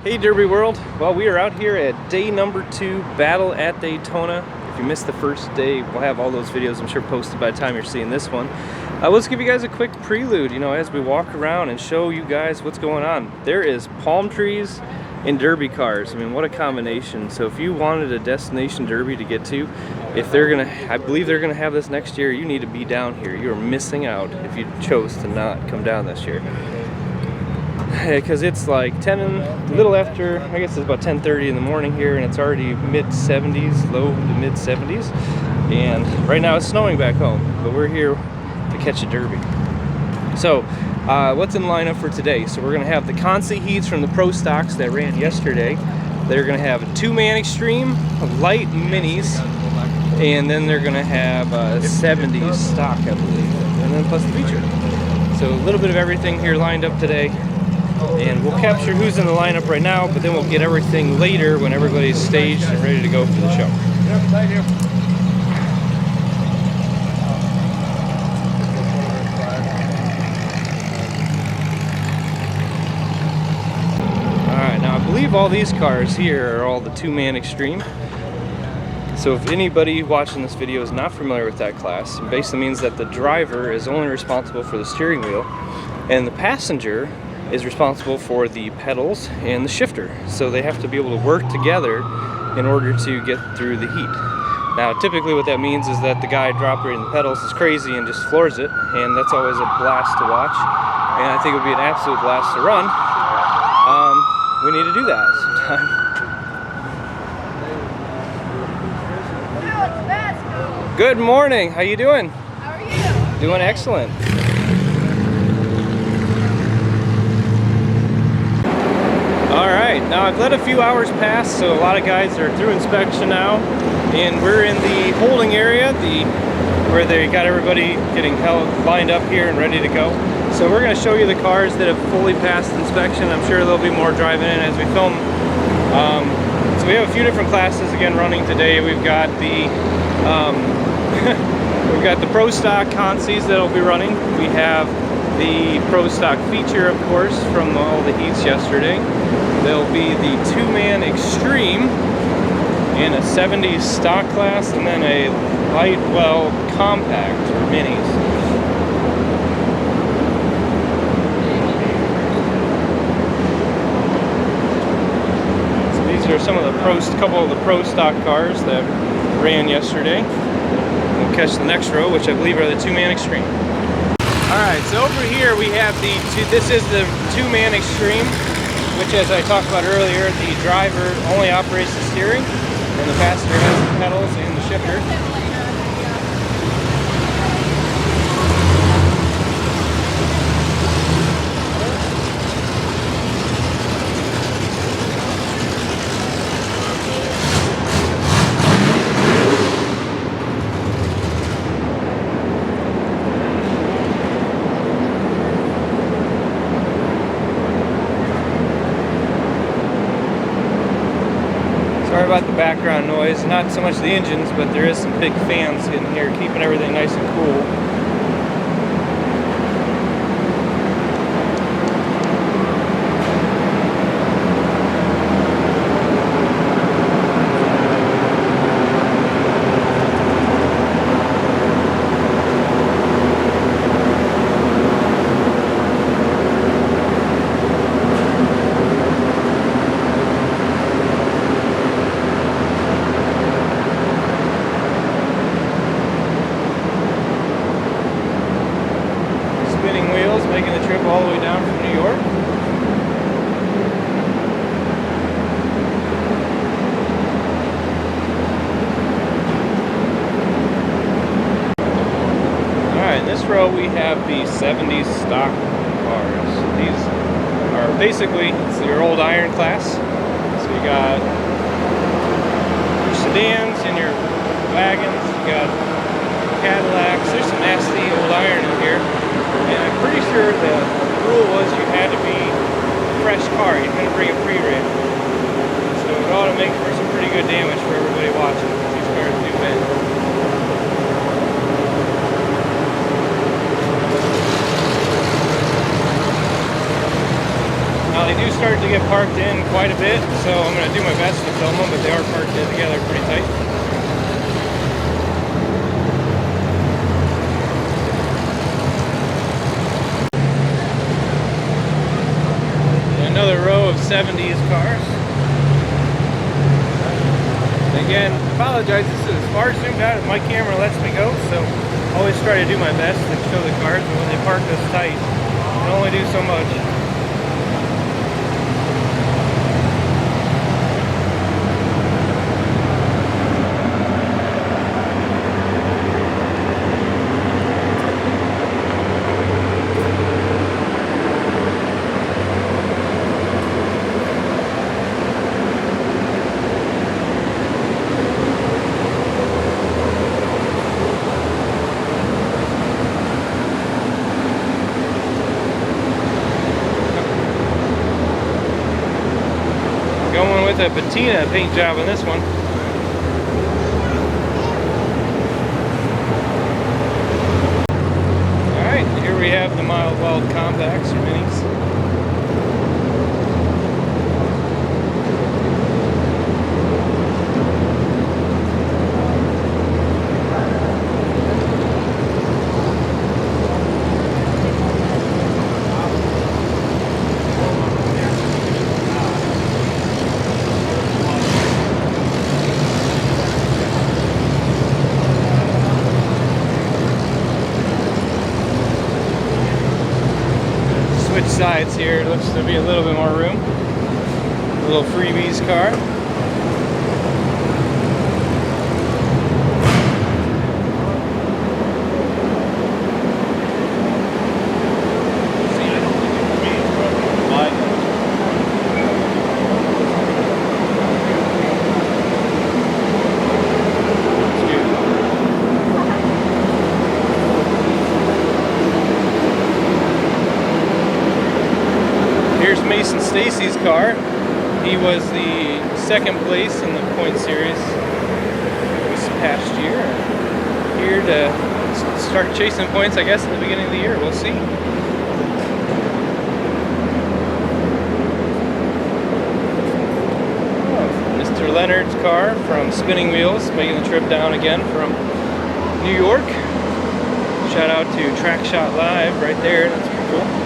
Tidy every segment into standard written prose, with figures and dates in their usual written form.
Hey Derby World, well we are out here at day number 2, Battle at Daytona. If you missed the first day, we'll have all those videos I'm sure posted by the time you're seeing this one. Let's give you guys a quick prelude, as we walk around and show you guys what's going on. There is palm trees and derby cars. I mean, what a combination. So if you wanted a destination derby to get to, I believe they're gonna have this next year, you need to be down here. You're missing out if you chose to not come down this year. Because it's like a little after, I guess it's about 10:30 in the morning here, and it's already mid-70s, low to mid-70s, and right now it's snowing back home, but we're here to catch a derby. So what's in lineup for today? So we're going to have the Consi heats from the Pro Stocks that ran yesterday. They're going to have a 2-man extreme, light minis, and then they're going to have a 70s stock, I believe, and then plus the feature. So a little bit of everything here lined up today. And we'll capture who's in the lineup right now, but then we'll get everything later when everybody's staged and ready to go for the show. Alright, now I believe all these cars here are all the 2-man extreme. So if anybody watching this video is not familiar with that class, it basically means that the driver is only responsible for the steering wheel, and the passenger is responsible for the pedals and the shifter. So they have to be able to work together in order to get through the heat. Now typically what that means is that the guy operating the pedals is crazy and just floors it, and that's always a blast to watch, and I think it would be an absolute blast to run. We need to do that sometime. Good morning, how you doing? How are you? Doing excellent. Alright, now I've let a few hours pass, so a lot of guys are through inspection now, and we're in the holding area, where they got everybody getting lined up here and ready to go. So we're going to show you the cars that have fully passed inspection. I'm sure there'll be more driving in as we film. So we have a few different classes again running today. We've got the we've got the Pro Stock Consis that'll be running. We have the Pro Stock feature, of course, from all the heats yesterday. There'll be the 2-man extreme in a 70s stock class, and then a light well compact or minis. So these are some of the couple of the Pro Stock cars that ran yesterday. We'll catch the next row, which I believe are the 2-man extreme. Alright, so over here we have this is the 2-man extreme, which, as I talked about earlier, the driver only operates the steering, and the passenger has the pedals and the shifter. Sorry about the background noise, not so much the engines, but there is some big fans in here keeping everything nice and cool. Making the trip all the way down from New York. Alright, in this row we have the 70s stock cars. These are basically, it's your old iron class. So you got your sedans and your wagons, you got Cadillacs. There's some nasty old iron in here. And I'm pretty sure the rule was you had to be a fresh car. You couldn't bring a pre-rig. So it ought to make for some pretty good damage for everybody watching, because these cars do bend. They do start to get parked in quite a bit, so I'm going to do my best to film them, but they are parked in together pretty tight. Another row of 70s cars. Again, apologize, this is as far zoomed out as my camera lets me go, so always try to do my best to show the cars, but when they park this tight, you can only do so much. Going with a patina paint job on this one. Alright, here we have the Mild Wild Compacts or Minis. Switch sides here, it looks to be a little bit more room. A little freebies car. Here's Mason Stacy's car. He was the second place in the point series this past year. Here to start chasing points, I guess, at the beginning of the year. We'll see. Mr. Leonard's car from Spinning Wheels, making the trip down again from New York. Shout out to Track Shot Live right there. That's pretty cool.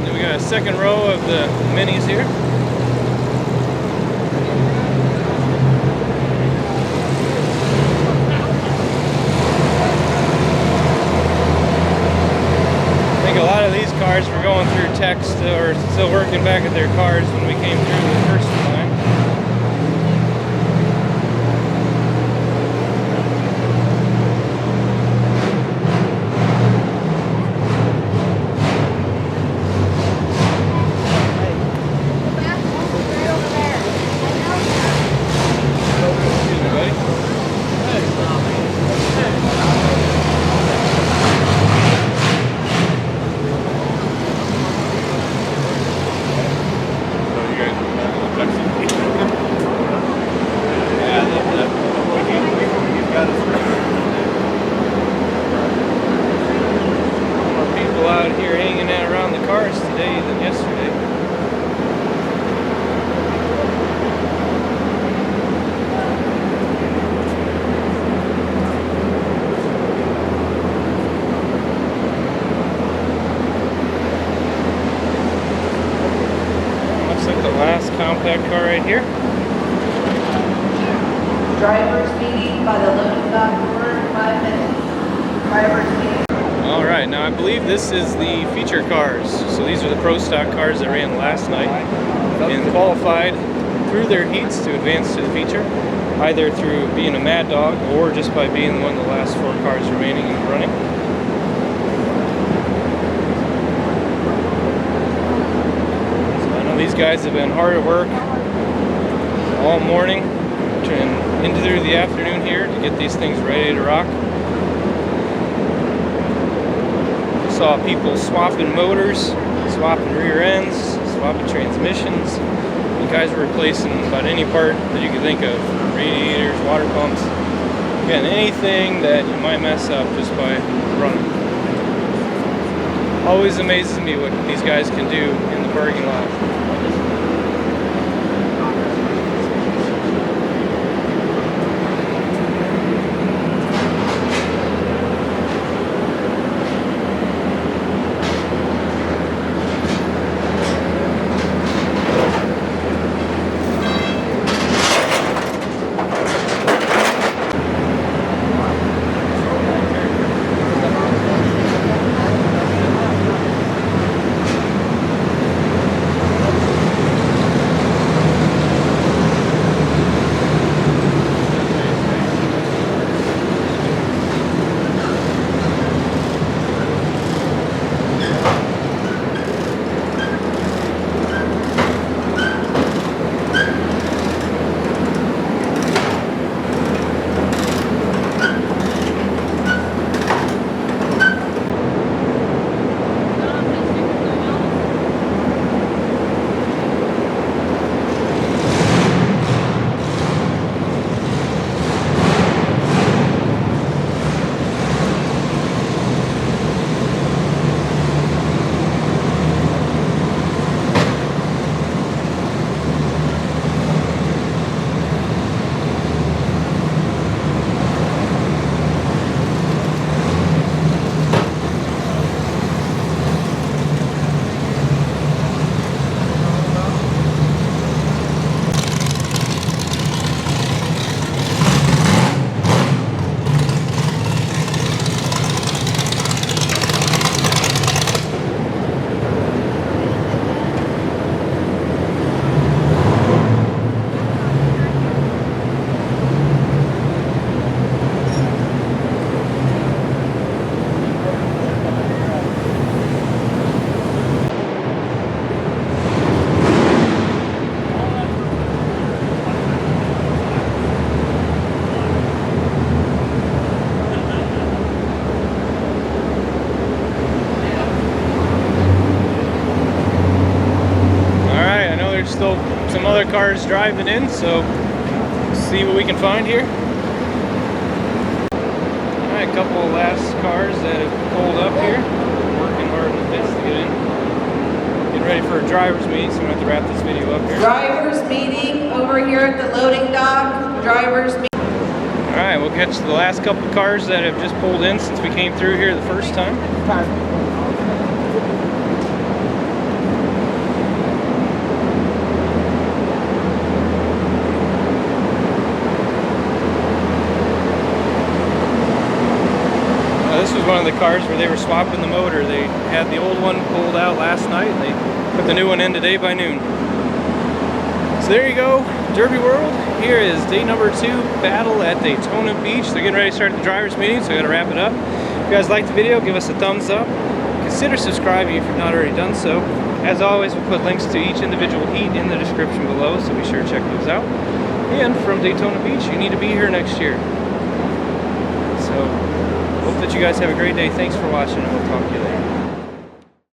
We got a second row of the minis here. I think a lot of these cars were going through text or still working back at their cars when we came through the first time. Compact car right here. Driver's meeting by the loading dock door in 5 minutes. Driver's meeting. Alright, now I believe this is the feature cars. So these are the Pro Stock cars that ran last night and qualified through their heats to advance to the feature, either through being a Mad Dog or just by being one of the last 4 cars remaining and running. These guys have been hard at work all morning and into through the afternoon here to get these things ready to rock. Saw people swapping motors, swapping rear ends, swapping transmissions. You guys were replacing about any part that you could think of, radiators, water pumps, again, anything that you might mess up just by running. Always amazes me what these guys can do in the parking lot. Still some other cars driving in, so see what we can find here. Alright, a couple of last cars that have pulled up here. Working hard with this to get in. Getting ready for a driver's meeting, so I'm going to have to wrap this video up here. Driver's meeting over here at the loading dock. Driver's meeting. Alright, we'll catch the last couple of cars that have just pulled in since we came through here the first time. This was one of the cars where they were swapping the motor. They had the old one pulled out last night and they put the new one in today by noon. So there you go, Derby World. Here is day number 2, battle at Daytona Beach. They're getting ready to start the driver's meeting, so I gotta wrap it up. If you guys liked the video, give us a thumbs up. Consider subscribing if you've not already done so. As always, we'll put links to each individual heat in the description below, so be sure to check those out. And from Daytona Beach, you need to be here next year. So, hope that you guys have a great day. Thanks for watching, and we'll talk to you later.